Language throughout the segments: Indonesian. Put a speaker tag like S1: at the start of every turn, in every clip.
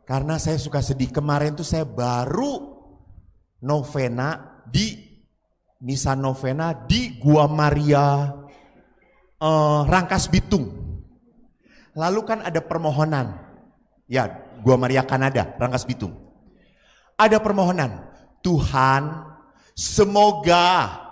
S1: Karena saya suka sedih. Kemarin tuh saya baru novena misa novena di Gua Maria Rangkas Bitung. Lalu kan ada permohonan. Ya, Gua Maria Kanada, Rangkas Bitung. Ada permohonan. Tuhan, semoga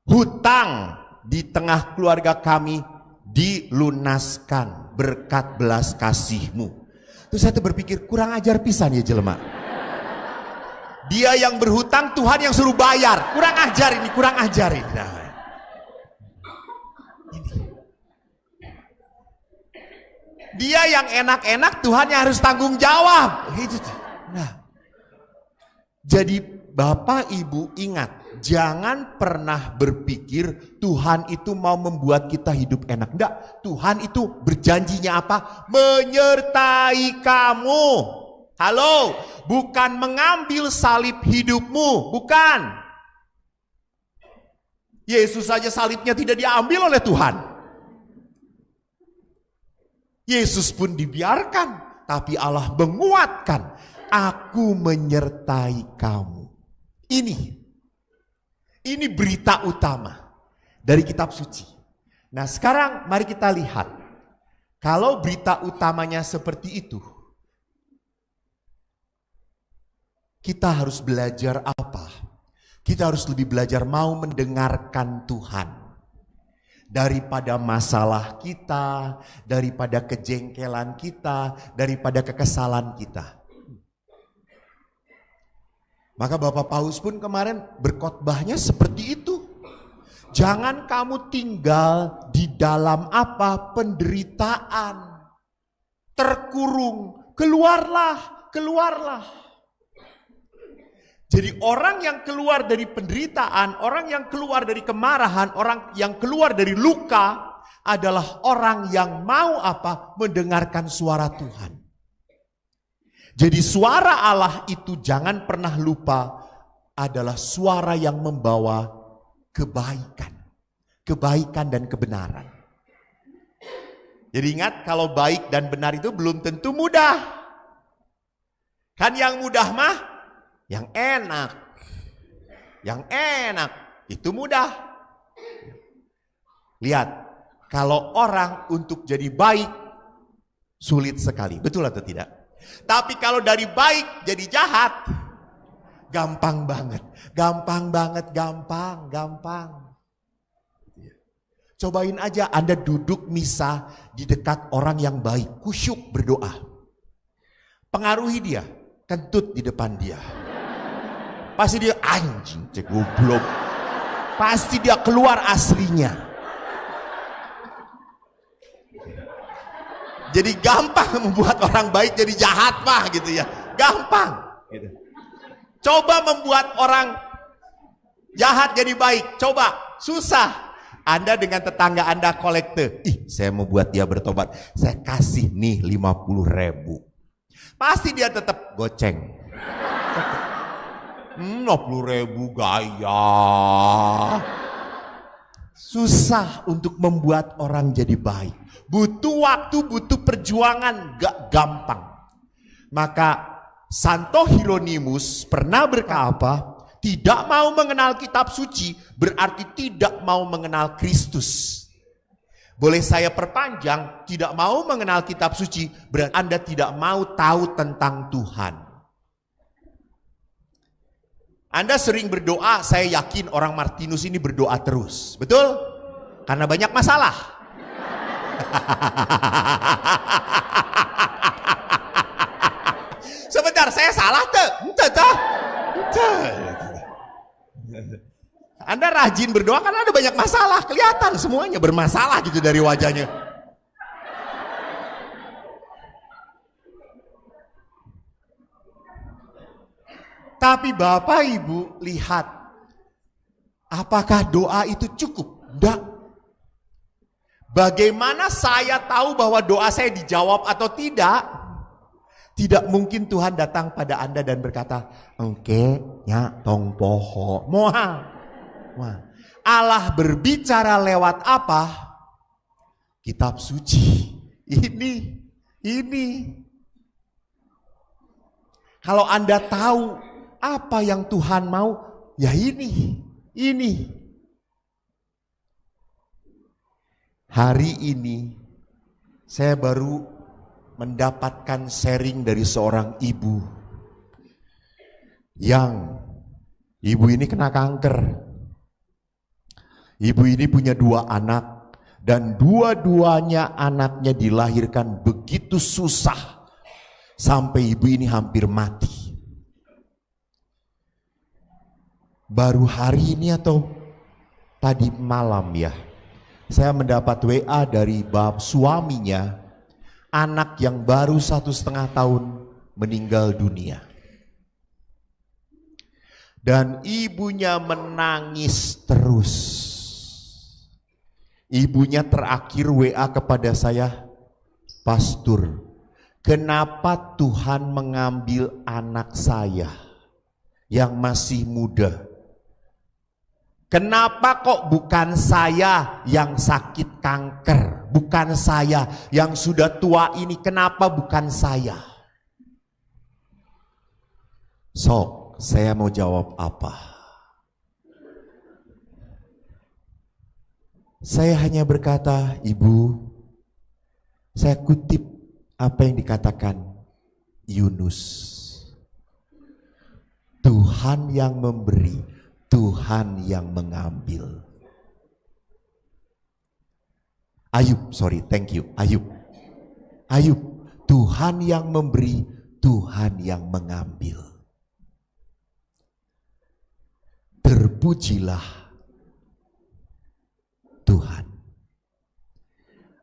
S1: hutang di tengah keluarga kami dilunaskan berkat belas kasih-Mu. Terus saya berpikir, kurang ajar pisan ya jelema. Dia yang berhutang, Tuhan yang suruh bayar. Kurang ajar ini, kurang ajar ini. Nah, ini. Dia yang enak-enak, Tuhan yang harus tanggung jawab. Nah, jadi Bapak Ibu ingat, jangan pernah berpikir Tuhan itu mau membuat kita hidup enak. Enggak, Tuhan itu berjanjinya apa? Menyertai kamu. Halo, bukan mengambil salib hidupmu, bukan. Yesus saja salibnya tidak diambil oleh Tuhan. Yesus pun dibiarkan, tapi Allah menguatkan. Aku menyertai kamu. Ini berita utama dari kitab suci. Nah sekarang mari kita lihat. Kalau berita utamanya seperti itu, kita harus belajar apa? Kita harus lebih belajar mau mendengarkan Tuhan. Daripada masalah kita, daripada kejengkelan kita, daripada kekesalan kita. Maka Bapak Paus pun kemarin berkhotbahnya seperti itu. Jangan kamu tinggal di dalam apa? Penderitaan. Terkurung. Keluarlah, keluarlah. Jadi orang yang keluar dari penderitaan, orang yang keluar dari kemarahan, orang yang keluar dari luka adalah orang yang mau apa? Mendengarkan suara Tuhan. Jadi suara Allah itu jangan pernah lupa adalah suara yang membawa kebaikan. Kebaikan dan kebenaran. Jadi ingat kalau baik dan benar itu belum tentu mudah. Kan yang mudah mah yang enak. Yang enak itu mudah. Lihat, kalau orang untuk jadi baik sulit sekali. Betul atau tidak? Tapi kalau dari baik jadi jahat, gampang banget. Gampang banget, gampang. Cobain aja Anda duduk misa di dekat orang yang baik, kusyuk berdoa. Pengaruhi dia, kentut di depan dia. Pasti dia anjing, cek goblok. Pasti dia keluar aslinya. Jadi gampang membuat orang baik jadi jahat mah gitu ya. Gampang. Gitu. Coba membuat orang jahat jadi baik. Coba. Susah. Anda dengan tetangga Anda kolekte. Saya mau buat dia bertobat. Saya kasih nih 50.000. Pasti dia tetap goceng. 50.000 gaya. Susah untuk membuat orang jadi baik. Butuh waktu, butuh perjuangan, gak gampang. Maka Santo Hieronymus pernah berkata, tidak mau mengenal kitab suci berarti tidak mau mengenal Kristus. Boleh saya perpanjang, tidak mau mengenal kitab suci berarti Anda tidak mau tahu tentang Tuhan. Anda sering berdoa, saya yakin orang Martinus ini berdoa terus. Betul? Karena banyak masalah. Sebentar, saya salah tuh. Anda rajin berdoa karena ada banyak masalah. Kelihatan semuanya bermasalah gitu dari wajahnya. Tapi Bapak Ibu lihat, apakah doa itu cukup? Enggak. Bagaimana saya tahu bahwa doa saya dijawab atau tidak? Tidak mungkin Tuhan datang pada Anda dan berkata, engke nya tong poho. Moha. Allah berbicara lewat apa? Kitab suci. Ini. Kalau Anda tahu apa yang Tuhan mau, ya ini. Hari ini saya baru mendapatkan sharing dari seorang ibu yang ibu ini kena kanker. Ibu ini punya 2 anak dan dua-duanya anaknya dilahirkan begitu susah sampai ibu ini hampir mati. Baru hari ini atau tadi malam ya, saya mendapat WA dari bab suaminya, anak yang baru 1,5 tahun meninggal dunia. Dan ibunya menangis terus. Ibunya terakhir WA kepada saya, "Pastor, kenapa Tuhan mengambil anak saya yang masih muda? Kenapa kok bukan saya yang sakit kanker? Bukan saya yang sudah tua ini, kenapa bukan saya?" Sok, saya mau jawab apa? Saya hanya berkata, "Ibu, saya kutip apa yang dikatakan Yunus. Tuhan yang memberi, Tuhan yang mengambil." Ayub, Ayub, Tuhan yang memberi, Tuhan yang mengambil. Terpujilah Tuhan.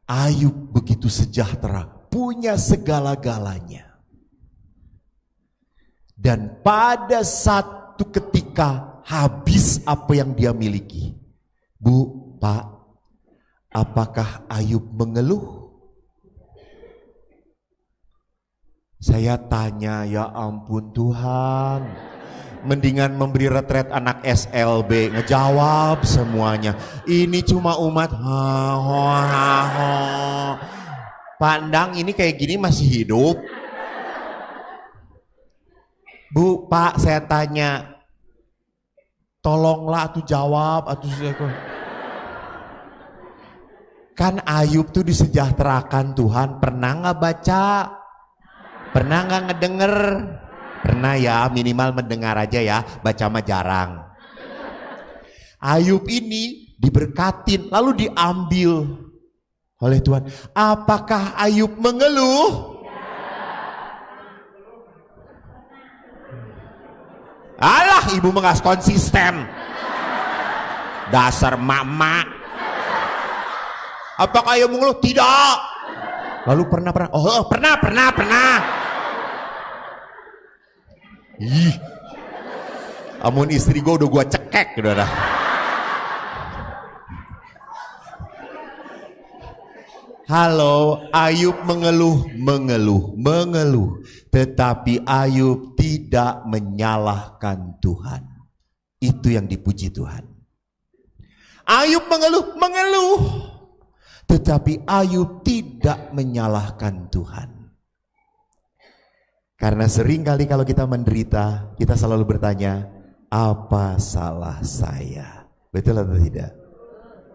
S1: Ayub begitu sejahtera, punya segala-galanya. Dan pada satu ketika habis apa yang dia miliki. Bu, Pak, apakah Ayub mengeluh? Saya tanya, ya ampun Tuhan, mendingan memberi retret anak SLB, ngejawab semuanya. Ini cuma umat. Pandang ini kayak gini masih hidup. Bu, Pak, saya tanya, tolonglah atuh jawab, atuh kan Ayub tuh disejahterakan Tuhan. Pernah nggak baca? Pernah nggak ngedenger? Pernah ya, minimal mendengar aja ya, baca mah jarang. Ayub ini diberkatin lalu diambil oleh Tuhan. Apakah Ayub mengeluh? Alah, ibu mengas konsisten. Dasar mak-mak. Apakah Ayub mengeluh? Tidak. Lalu pernah. Oh, pernah. Ih. Amun istri gue udah gue cekek, udah. Halo, Ayub mengeluh. Tetapi Ayub tidak menyalahkan Tuhan. Itu yang dipuji Tuhan. Ayub mengeluh. Tetapi Ayub tidak menyalahkan Tuhan. Karena sering kali kalau kita menderita, kita selalu bertanya, apa salah saya? Betul atau tidak?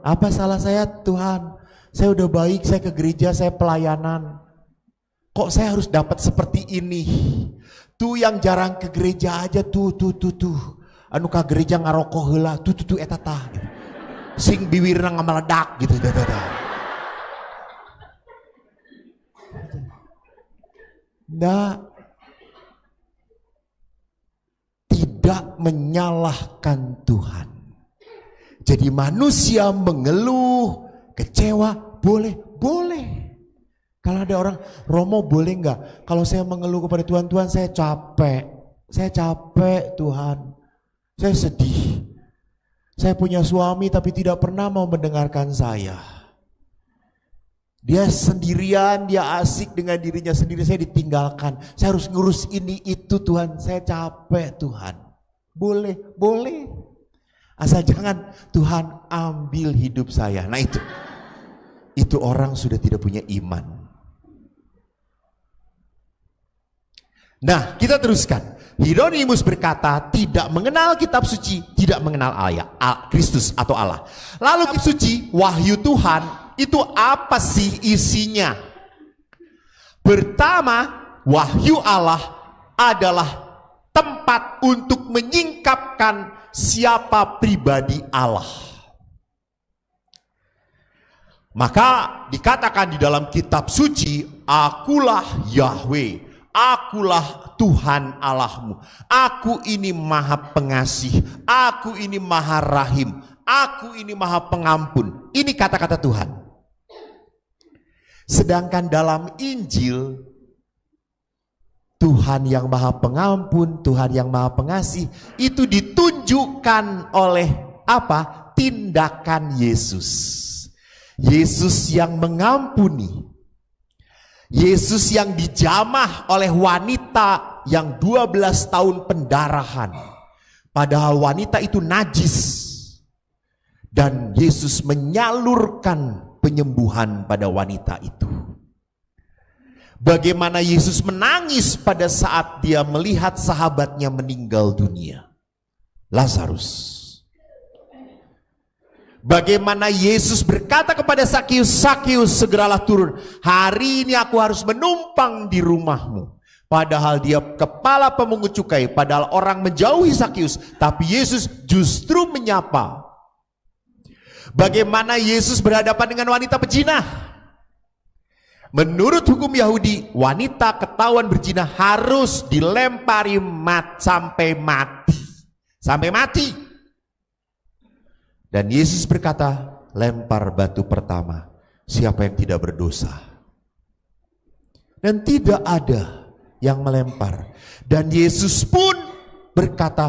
S1: Apa salah saya Tuhan? Saya udah baik, saya ke gereja, saya pelayanan. Kok saya harus dapat seperti ini? Tuh yang jarang ke gereja aja tuh. Anu ka gereja ngarokok heula, tuh eta tah. Gitu. Sing bibirna ngameledak gitu. Tidak menyalahkan Tuhan. Jadi manusia mengeluh, kecewa, boleh. Kalau ada orang, Romo boleh nggak? Kalau saya mengeluh kepada Tuhan, Tuhan saya capek Tuhan, saya sedih. Saya punya suami tapi tidak pernah mau mendengarkan saya. Dia sendirian, dia asik dengan dirinya sendiri, saya ditinggalkan. Saya harus ngurus ini itu Tuhan, saya capek Tuhan. Boleh. Asal jangan Tuhan ambil hidup saya. Nah itu orang sudah tidak punya iman. Nah, kita teruskan. Hieronymus berkata, tidak mengenal kitab suci, tidak mengenal Kristus atau Allah. Lalu kitab suci, wahyu Tuhan, itu apa sih isinya? Pertama, wahyu Allah adalah tempat untuk menyingkapkan siapa pribadi Allah. Maka dikatakan di dalam kitab suci, akulah Yahweh, akulah Tuhan Allahmu. Aku ini maha pengasih, aku ini maha rahim, aku ini maha pengampun. Ini kata-kata Tuhan. Sedangkan dalam Injil, Tuhan yang maha pengampun, Tuhan yang maha pengasih, itu ditunjukkan oleh apa? Tindakan Yesus. Yesus yang mengampuni, Yesus yang dijamah oleh wanita yang 12 tahun pendarahan, padahal wanita itu najis, dan Yesus menyalurkan penyembuhan pada wanita itu. Bagaimana Yesus menangis pada saat dia melihat sahabatnya meninggal dunia, Lazarus. Bagaimana Yesus berkata kepada Sakius, Sakius segeralah turun, hari ini aku harus menumpang di rumahmu. Padahal dia kepala pemungut cukai, padahal orang menjauhi Sakius, tapi Yesus justru menyapa. Bagaimana Yesus berhadapan dengan wanita pezina. Menurut hukum Yahudi, wanita ketahuan berzina harus dilempari sampai mati. Sampai mati. Dan Yesus berkata, lempar batu pertama siapa yang tidak berdosa. Dan tidak ada yang melempar. Dan Yesus pun berkata,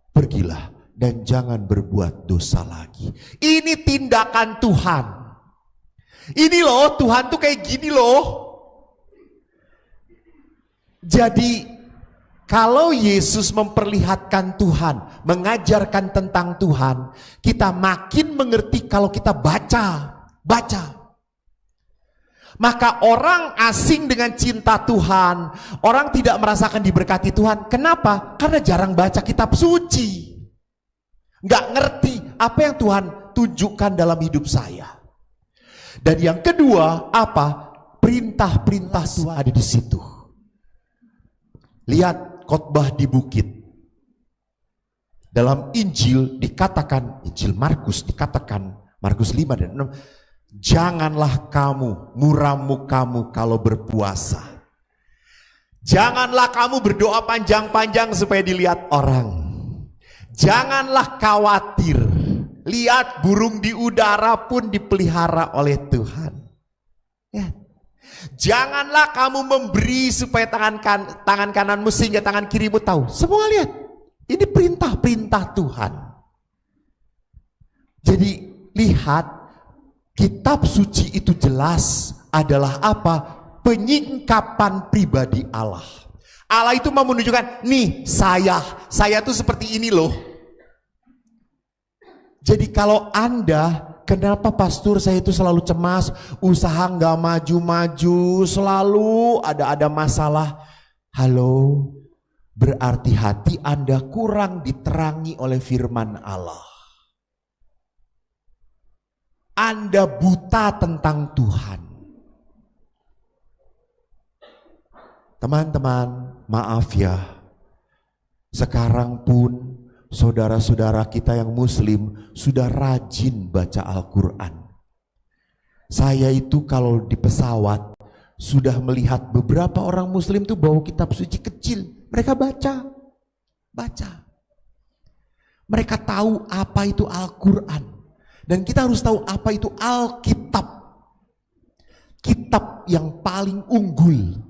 S1: pergilah dan jangan berbuat dosa lagi. Ini tindakan Tuhan. Ini loh, Tuhan tuh kayak gini loh. Jadi kalau Yesus memperlihatkan Tuhan, mengajarkan tentang Tuhan, kita makin mengerti kalau kita baca. Maka orang asing dengan cinta Tuhan, orang tidak merasakan diberkati Tuhan. Kenapa? Karena jarang baca kitab suci. Nggak ngerti apa yang Tuhan tunjukkan dalam hidup saya. Dan yang kedua, apa? Perintah-perintah Tuhan ada di situ. Lihat khotbah di bukit. Dalam Injil dikatakan, Injil Markus dikatakan, Markus 5 dan 6, janganlah kamu muram mukamu kalau berpuasa. Janganlah kamu berdoa panjang-panjang supaya dilihat orang. Janganlah khawatir. Lihat burung di udara pun dipelihara oleh Tuhan. Ya. Janganlah kamu memberi supaya tangan kananmu sehingga tangan kirimu tahu. Semua lihat. Ini perintah-perintah Tuhan. Jadi lihat, kitab suci itu jelas adalah apa? Penyingkapan pribadi Allah. Allah itu mau menunjukkan, nih saya tuh seperti ini loh. Jadi kalau Anda, kenapa pastor saya itu selalu cemas, usaha nggak maju-maju, selalu ada masalah. Halo, berarti hati Anda kurang diterangi oleh firman Allah. Anda buta tentang Tuhan. Teman-teman, maaf ya, sekarang pun saudara-saudara kita yang muslim sudah rajin baca Al-Quran. Saya itu kalau di pesawat sudah melihat beberapa orang muslim tuh bawa kitab suci kecil. Mereka baca. Mereka tahu apa itu Al-Quran. Dan kita harus tahu apa itu Alkitab. Kitab yang paling unggul.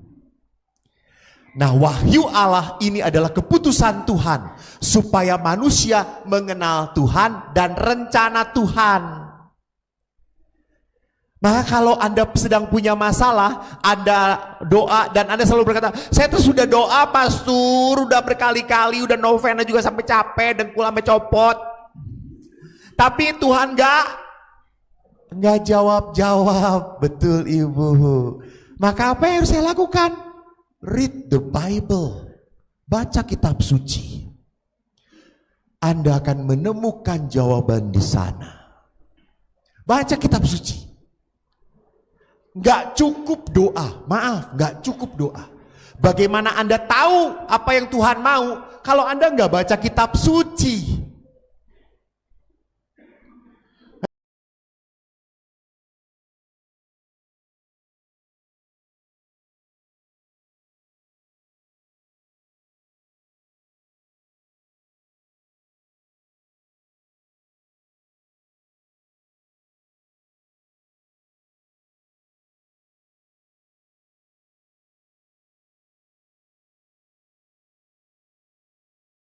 S1: Nah, wahyu Allah ini adalah keputusan Tuhan supaya manusia mengenal Tuhan dan rencana Tuhan. Maka kalau Anda sedang punya masalah, Anda doa dan Anda selalu berkata, saya tuh sudah doa pastor, udah berkali-kali, udah novena juga sampai capek dan pulang copot. Tapi Tuhan nggak jawab-jawab. Betul Ibu. Maka apa yang harus saya lakukan? Read the Bible. Baca kitab suci. Anda akan menemukan jawaban di sana. Baca kitab suci. Gak cukup doa. Maaf, gak cukup doa. Bagaimana Anda tahu apa yang Tuhan mau kalau Anda gak baca kitab suci?